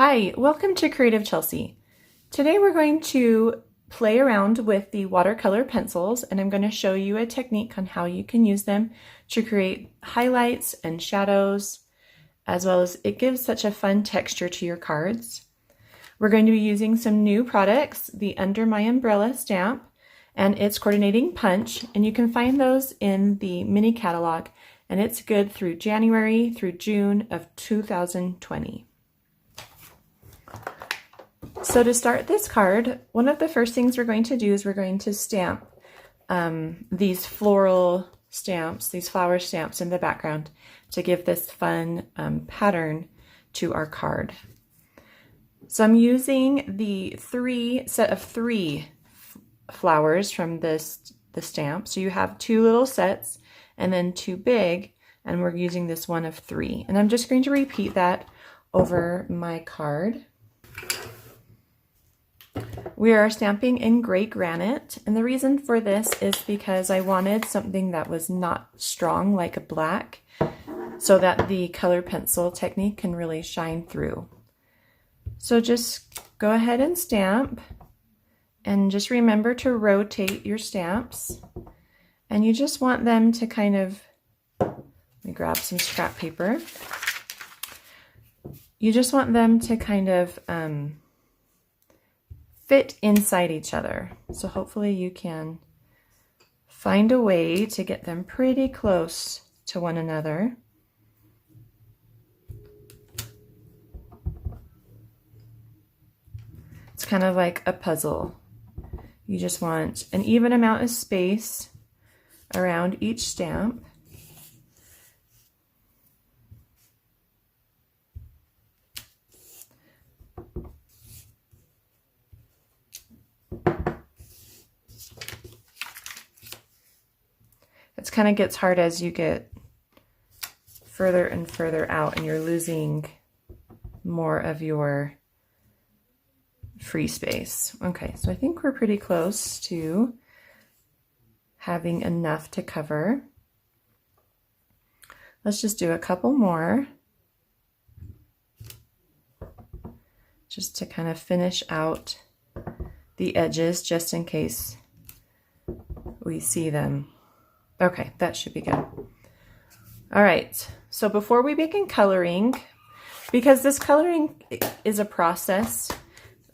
Hi, welcome to Creative Chelsea. Today we're going to play around with the watercolor pencils, and I'm going to show you a technique on how you can use them to create highlights and shadows, as well as it gives such a fun texture to your cards. We're going to be using some new products, the Under My Umbrella stamp and its coordinating punch, and you can find those in the mini catalog, and it's good through January through June of 2020. So to start this card, one of the first things we're going to do is we're going to stamp these floral stamps, these flower stamps in the background to give this fun pattern to our card. So I'm using the set of three flowers from the stamp. So you have two little sets and then two big, and we're using this one of three. And I'm just going to repeat that over my card. We are stamping in gray granite, and the reason for this is because I wanted something that was not strong like a black, so that the color pencil technique can really shine through. So just go ahead and stamp, and just remember to rotate your stamps, and you just want them to kind of, let me grab some scrap paper. You just want them to kind of fit inside each other. So hopefully you can find a way to get them pretty close to one another. It's kind of like a puzzle. You just want an even amount of space around each stamp. It kind of gets hard as you get further and further out and you're losing more of your free space. Okay, so I think we're pretty close to having enough to cover. Let's just do a couple more just to kind of finish out the edges just in case we see them. Okay, that should be good. All right, so before we begin coloring, because this coloring is a process,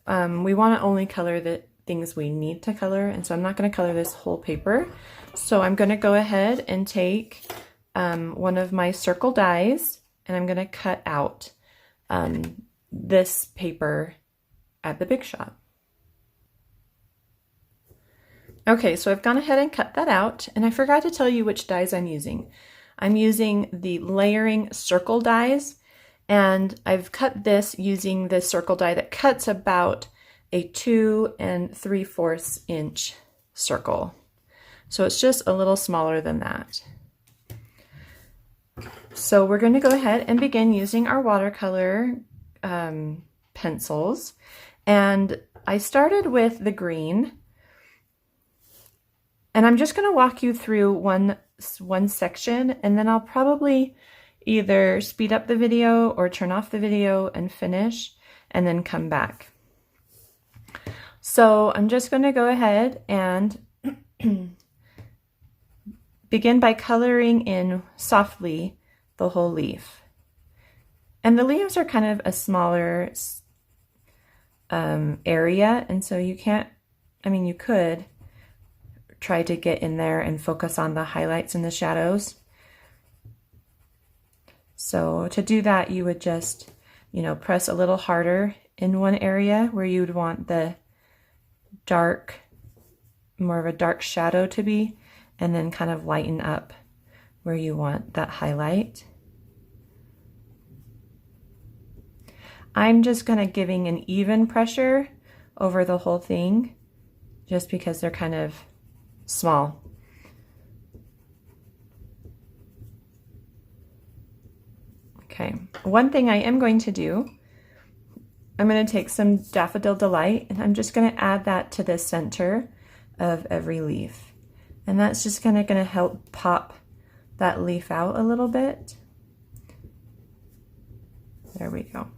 we want to only color the things we need to color, and so I'm not going to color this whole paper. So I'm going to go ahead and take one of my circle dies, and I'm going to cut out this paper at the big shop. Okay, so I've gone ahead and cut that out, and I forgot to tell you which dies I'm using. I'm using the layering circle dies, and I've cut this using the circle die that cuts about a 2 3/4 inch circle. So it's just a little smaller than that. So we're going to go ahead and begin using our watercolor pencils, and I started with the green. And I'm just going to walk you through one section, and then I'll probably either speed up the video or turn off the video and finish, and then come back. So I'm just going to go ahead and begin by coloring in softly the whole leaf. And the leaves are kind of a smaller area, and so you can't, I mean, you could try to get in there and focus on the highlights and the shadows. So to do that, you would just, press a little harder in one area where you would want the dark, more of a dark shadow to be, and then kind of lighten up where you want that highlight. I'm just kind of giving an even pressure over the whole thing, just because they're kind of small. Okay, one thing I am going to do, I'm going to take some Daffodil Delight, and I'm just going to add that to the center of every leaf. And that's just kind of going to help pop that leaf out a little bit. There we go.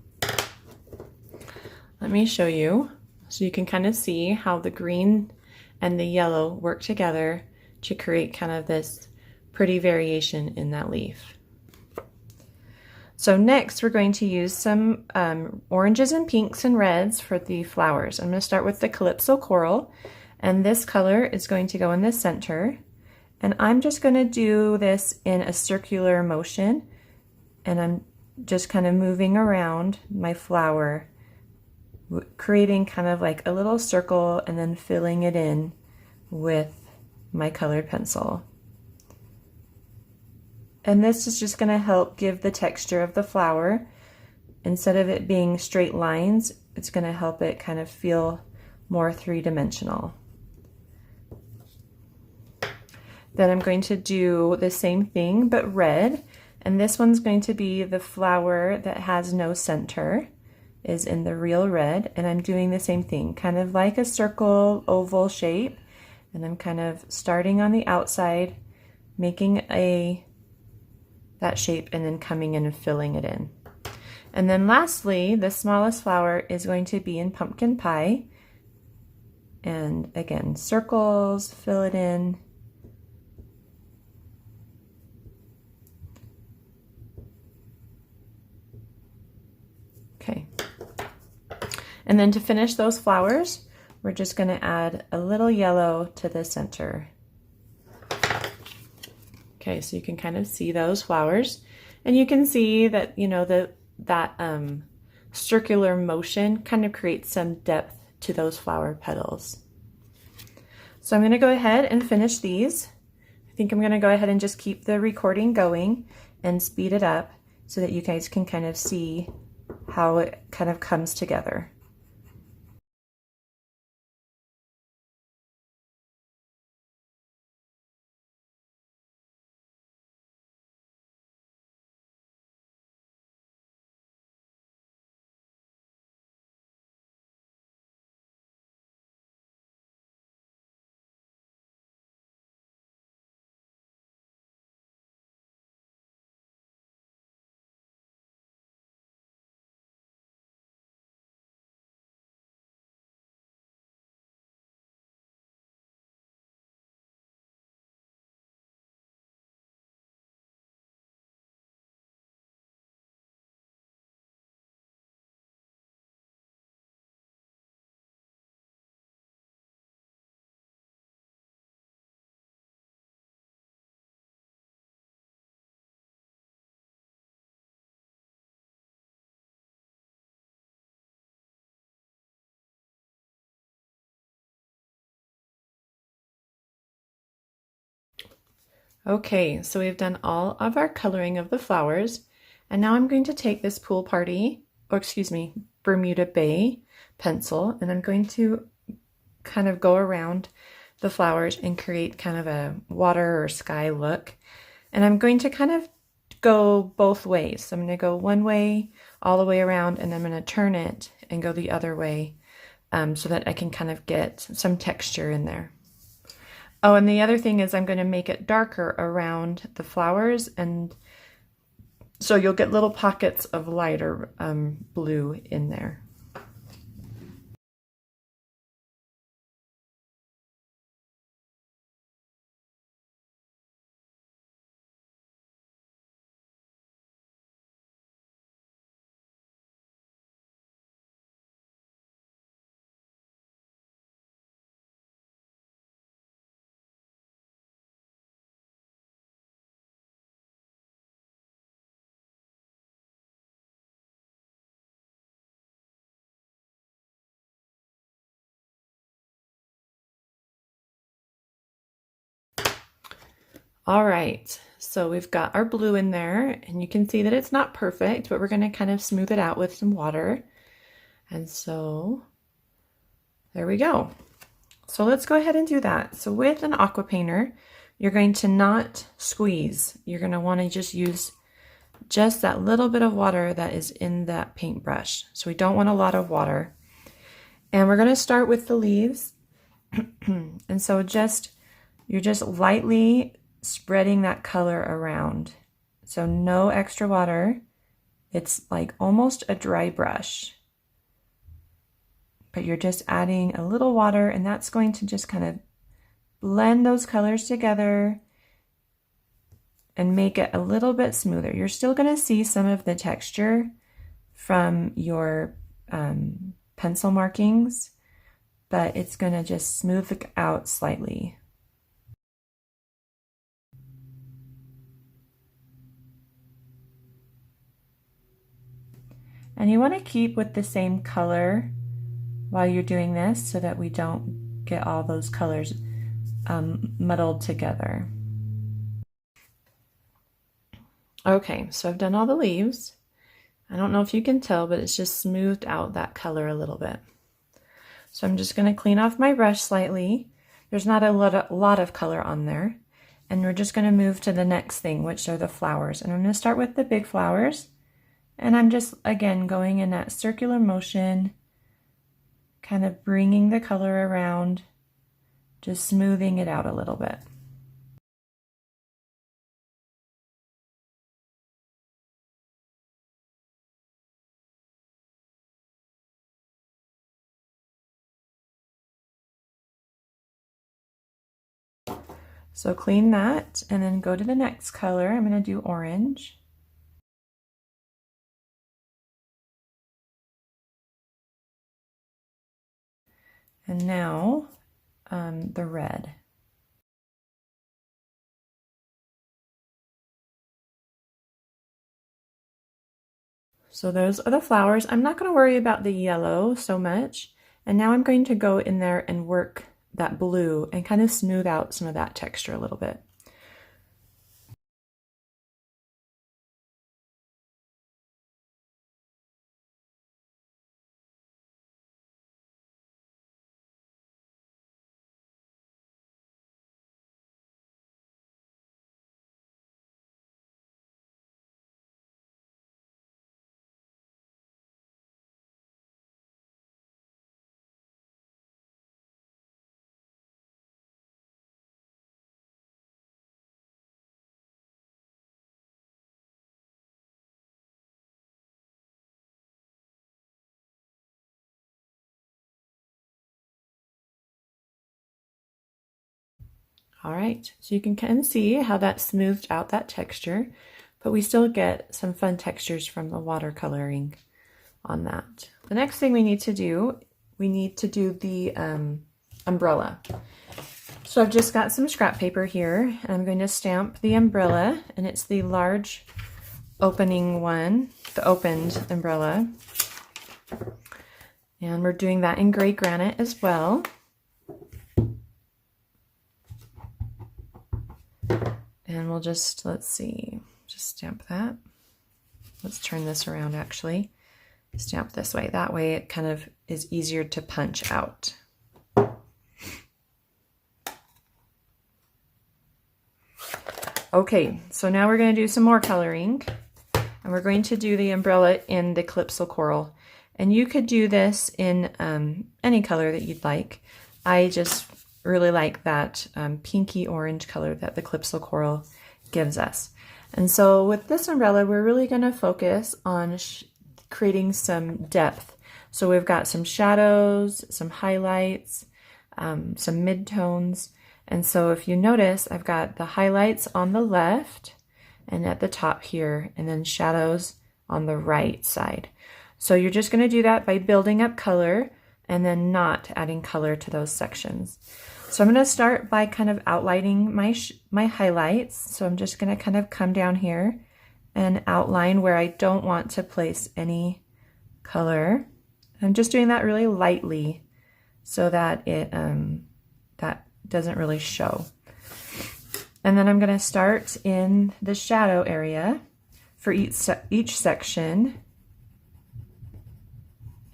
Let me show you so you can kind of see how the green and the yellow work together to create kind of this pretty variation in that leaf. So next we're going to use some oranges and pinks and reds for the flowers. I'm going to start with the Calypso Coral, and this color is going to go in the center. And I'm just going to do this in a circular motion, and I'm just kind of moving around my flower, creating kind of like a little circle and then filling it in with my colored pencil. And this is just going to help give the texture of the flower. Instead of it being straight lines, it's going to help it kind of feel more three-dimensional. Then I'm going to do the same thing but red, and this one's going to be the flower that has no center, is in the real red, and I'm doing the same thing, kind of like a circle oval shape, and I'm kind of starting on the outside, making that shape, and then coming in and filling it in. And then lastly, the smallest flower is going to be in Pumpkin Pie, and again, circles, fill it in. Okay. And then to finish those flowers, we're just going to add a little yellow to the center. Okay, so you can kind of see those flowers, and you can see that, you know, that circular motion kind of creates some depth to those flower petals. So I'm going to go ahead and finish these. I think I'm going to go ahead and just keep the recording going and speed it up so that you guys can kind of see how it kind of comes together. Okay, so we've done all of our coloring of the flowers, and now I'm going to take this Pool Party, or excuse me, Bermuda Bay pencil, and I'm going to kind of go around the flowers and create kind of a water or sky look. And I'm going to kind of go both ways. So I'm going to go one way all the way around, and I'm going to turn it and go the other way so that I can kind of get some texture in there. Oh, and the other thing is I'm going to make it darker around the flowers, and so you'll get little pockets of lighter blue in there. All right, so we've got our blue in there, and you can see that it's not perfect, but we're going to kind of smooth it out with some water. And so there we go. So let's go ahead and do that. So with an aqua painter, you're going to not squeeze. You're going to want to just use just that little bit of water that is in that paintbrush. So we don't want a lot of water. And we're going to start with the leaves. And so you're just lightly spreading that color around. So no extra water. It's like almost a dry brush. but you're just adding a little water, and that's going to just kind of blend those colors together and make it a little bit smoother. You're still going to see some of the texture from your pencil markings, but it's going to just smooth it out slightly. And you want to keep with the same color while you're doing this so that we don't get all those colors muddled together. Okay, so I've done all the leaves. I don't know if you can tell, but it's just smoothed out that color a little bit. So I'm just going to clean off my brush slightly. There's not a lot of color on there. And we're just going to move to the next thing, which are the flowers. And I'm going to start with the big flowers. And I'm just, again, going in that circular motion, kind of bringing the color around, just smoothing it out a little bit. So clean that and then go to the next color. I'm going to do orange. And now the red. So those are the flowers. I'm not going to worry about the yellow so much. And now I'm going to go in there and work that blue and kind of smooth out some of that texture a little bit. All right, so you can kind of see how that smoothed out that texture, but we still get some fun textures from the watercoloring on that. The next thing we need to do the umbrella. So I've just got some scrap paper here, and I'm going to stamp the umbrella, and it's the large opening one, the opened umbrella. And we're doing that in gray granite as well. And we'll just, let's see, just stamp that. Let's turn this around actually. Stamp this way. That way it kind of is easier to punch out. Okay, so now we're going to do some more coloring. And we're going to do the umbrella in the Calypso Coral. And you could do this in any color that you'd like. I just really like that pinky orange color that the Calypso Coral gives us. And so with this umbrella, we're really going to focus on creating some depth. So we've got some shadows, some highlights, some midtones. And so if you notice, I've got the highlights on the left and at the top here, and then shadows on the right side. So you're just going to do that by building up color and then not adding color to those sections. So I'm going to start by kind of outlining my highlights. So I'm just going to kind of come down here and outline where I don't want to place any color. I'm just doing that really lightly so that it that doesn't really show. And then I'm going to start in the shadow area for each section.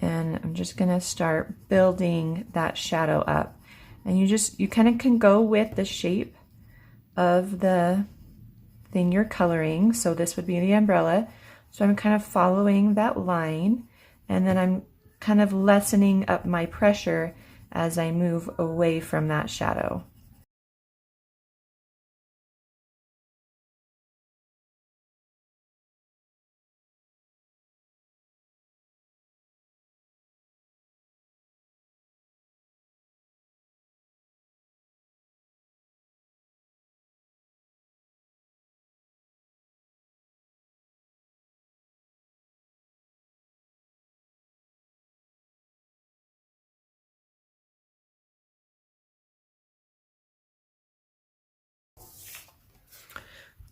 And I'm just going to start building that shadow up. And you kind of can go with the shape of the thing you're coloring. So this would be the umbrella. So I'm kind of following that line, and then I'm kind of lessening up my pressure as I move away from that shadow.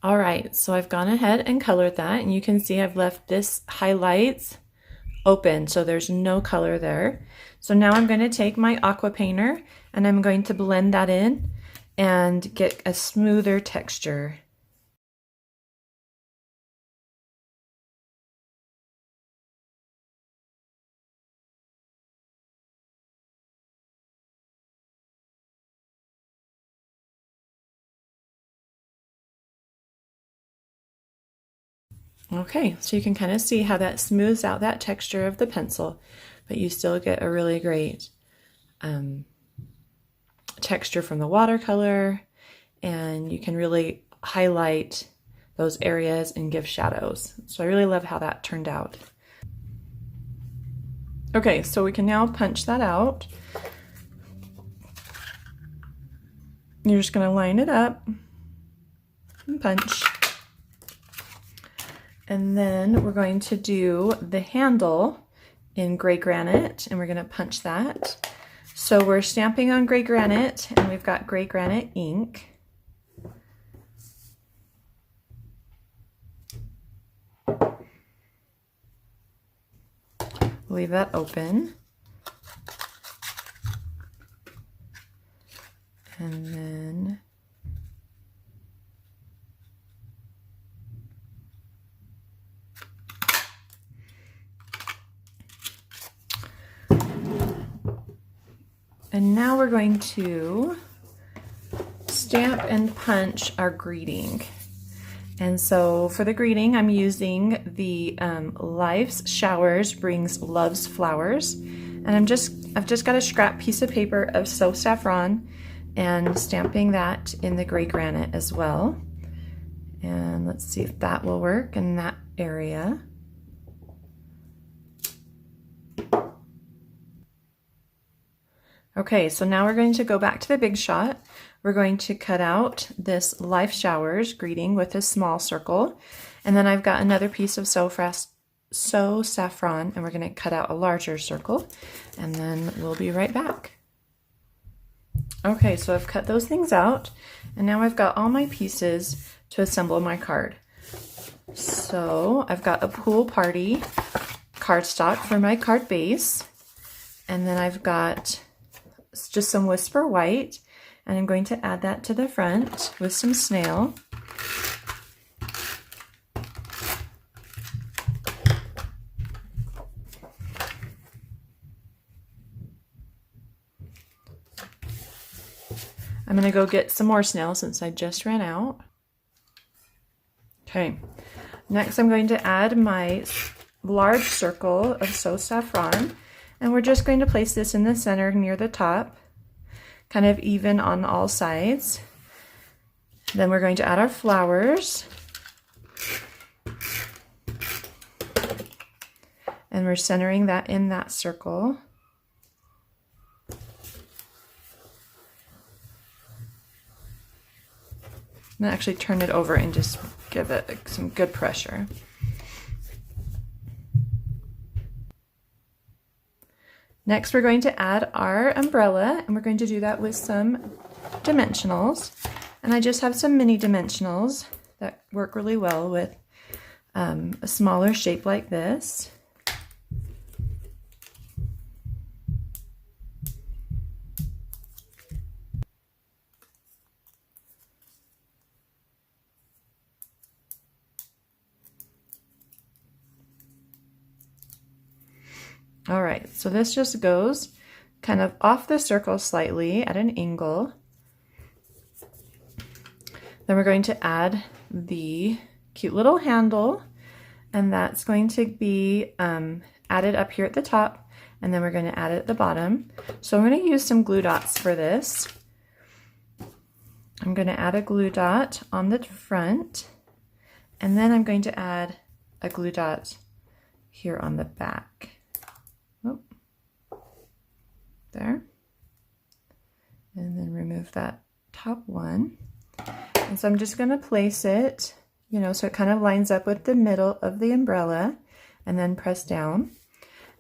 All right, so I've gone ahead and colored that, and you can see I've left this highlights open, so there's no color there. So now I'm going to take my aqua painter and I'm going to blend that in and get a smoother texture. Okay, so you can kind of see how that smooths out that texture of the pencil, but you still get a really great texture from the watercolor, and you can really highlight those areas and give shadows. So I really love how that turned out. Okay, so we can now punch that out. You're just going to line it up and punch. And then we're going to do the handle in gray granite, and we're going to punch that. So we're stamping on gray granite, and we've got gray granite ink. Leave that open. And then now we're going to stamp and punch our greeting. And so for the greeting, I'm using the Life's Showers Brings Love's Flowers. And I've just got a scrap piece of paper of So Saffron and stamping that in the gray granite as well. And let's see if that will work in that area. Okay, so now we're going to go back to the big shot. We're going to cut out this Life Showers greeting with a small circle. And then I've got another piece of So Saffron, and we're going to cut out a larger circle. And then we'll be right back. Okay, so I've cut those things out, and now I've got all my pieces to assemble my card. So I've got a pool party cardstock for my card base, and then I've got just some Whisper White, and I'm going to add that to the front with some snail. I'm going to go get some more snail since I just ran out. Okay, next I'm going to add my large circle of So Saffron, and we're just going to place this in the center near the top, kind of even on all sides. Then we're going to add our flowers. And we're centering that in that circle. I'm going to actually turn it over and just give it some good pressure. Next, we're going to add our umbrella, and we're going to do that with some dimensionals. And I just have some mini dimensionals that work really well with a smaller shape like this. All right, so this just goes kind of off the circle slightly at an angle. Then we're going to add the cute little handle, and that's going to be added up here at the top, and then we're going to add it at the bottom. So I'm going to use some glue dots for this. I'm going to add a glue dot on the front, and then I'm going to add a glue dot here on the back. Oh, there. And then remove that top one. And so I'm just going to place it, so it kind of lines up with the middle of the umbrella, and then press down.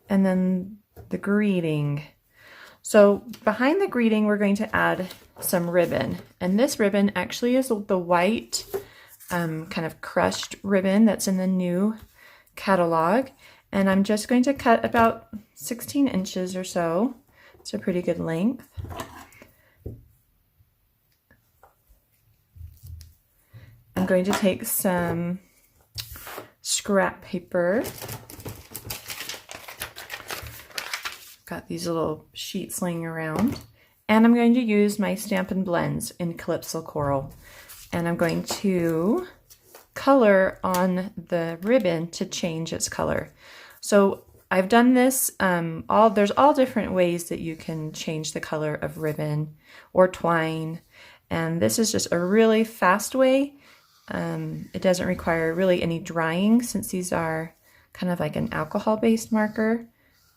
And then the greeting. So behind the greeting, we're going to add some ribbon. And this ribbon actually is the white kind of crushed ribbon that's in the new catalog. And I'm just going to cut about 16 inches or so. It's a pretty good length. I'm going to take some scrap paper. Got these little sheets laying around. And I'm going to use my Stampin' Blends in Calypso Coral. And I'm going to color on the ribbon to change its color. So I've done this, there's all different ways that you can change the color of ribbon or twine. And this is just a really fast way. It doesn't require really any drying since these are kind of like an alcohol-based marker.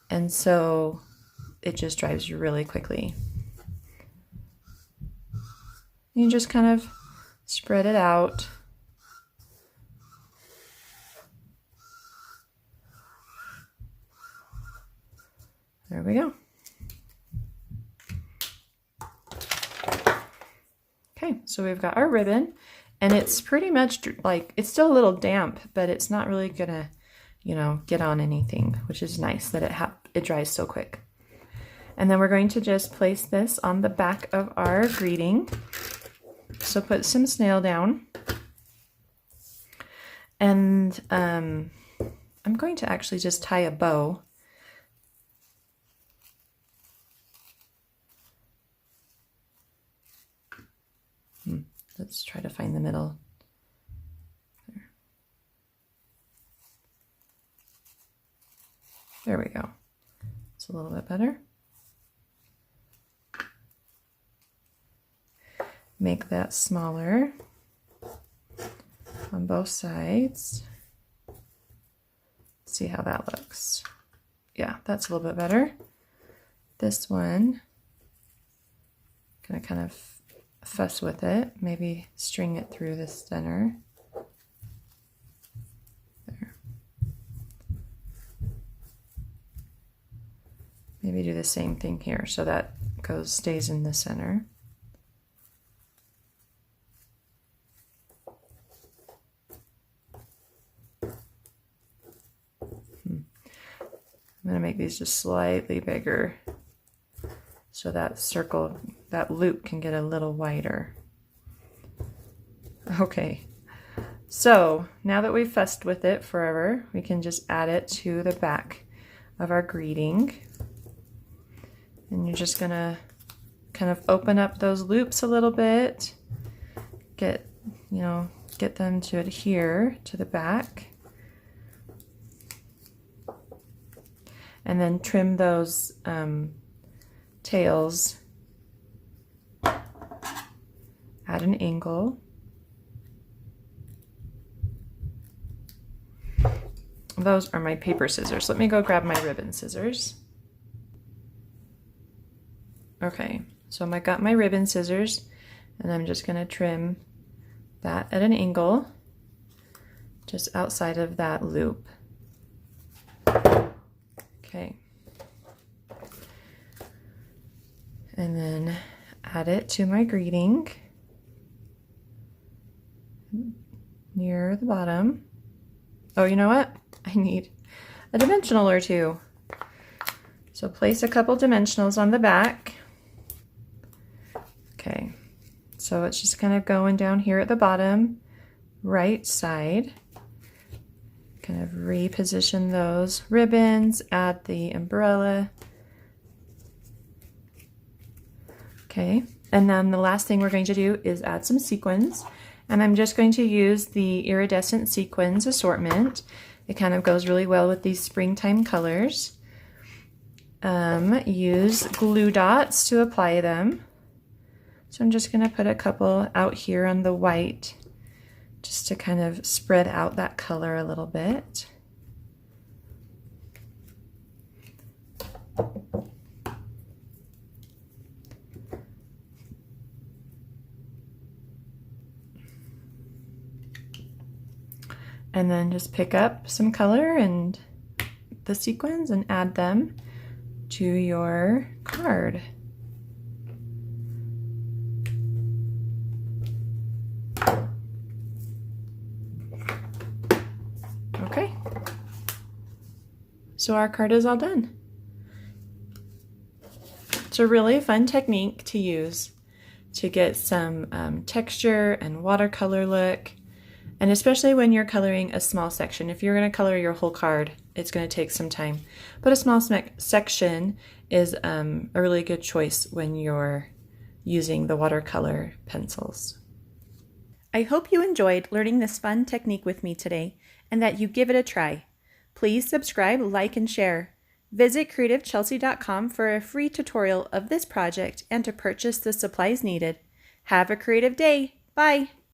And so it just dries really quickly. You just kind of spread it out. There we go. Okay, so we've got our ribbon, and it's pretty much like, it's still a little damp, but it's not really gonna, you know, get on anything, which is nice that it dries so quick. And then we're going to just place this on the back of our greeting. So put some snail down. And I'm going to actually just tie a bow. Let's try to find the middle. There we go. It's a little bit better. Make that smaller on both sides. See how that looks. Yeah, that's a little bit better. This one, gonna kind of fuss with it, maybe string it through the center. There. Maybe do the same thing here so that stays in the center. I'm going to make these just slightly bigger so that circle, that loop can get a little wider. Okay, so now that we've fussed with it forever, we can just add it to the back of our greeting. And you're just going to kind of open up those loops a little bit, get them to adhere to the back. And then trim those tails at an angle. Those are my paper scissors. Let me go grab my ribbon scissors. Okay, so I got my ribbon scissors, and I'm just going to trim that at an angle just outside of that loop. Okay, and then add it to my greeting near the bottom. Oh, you know what? I need a dimensional or two. So place a couple dimensionals on the back. Okay, so it's just kind of going down here at the bottom, right side. Kind of reposition those ribbons, add the umbrella. Okay, and then the last thing we're going to do is add some sequins. And I'm just going to use the iridescent sequins assortment. It kind of goes really well with these springtime colors. Use glue dots to apply them. So I'm just going to put a couple out here on the white, just to kind of spread out that color a little bit. And then just pick up some color and the sequins and add them to your card. Okay. So our card is all done. It's a really fun technique to use to get some texture and watercolor look, and especially when you're coloring a small section. If you're going to color your whole card, it's going to take some time, but a small section is a really good choice when you're using the watercolor pencils. I hope you enjoyed learning this fun technique with me today and that you give it a try. Please subscribe, like, and share. Visit creativechelsea.com for a free tutorial of this project and to purchase the supplies needed. Have a creative day. Bye!